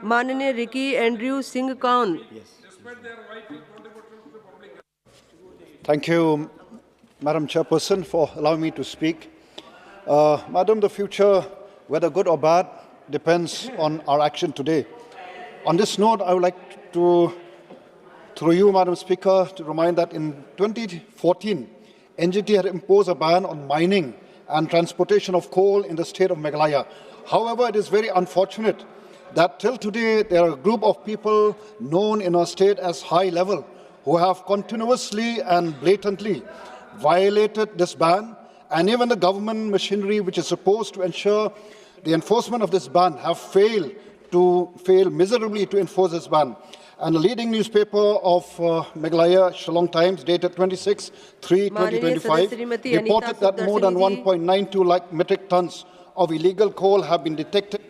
माननीय Ricky Andrew Singh कौन। Thank you, Madam Chairperson, for allowing me to speak. Madam, the future, whether good or bad, depends on our action today. On this note, I would like to, through you, Madam Speaker, to remind that in 2014, NGT had imposed a ban on mining and transportation of coal in the state of Meghalaya. However, it is very unfortunate that till today there are a group of people known in our state as Highlevel who have continuously and blatantly violated this ban, and even the government machinery which is supposed to ensure the enforcement of this ban have failed miserably to enforce this ban. And the leading newspaper of Meghalaya, Shillong Times, dated 26/3/2025, reported that more than 1.92 lakh metric tons of illegal coal have been detected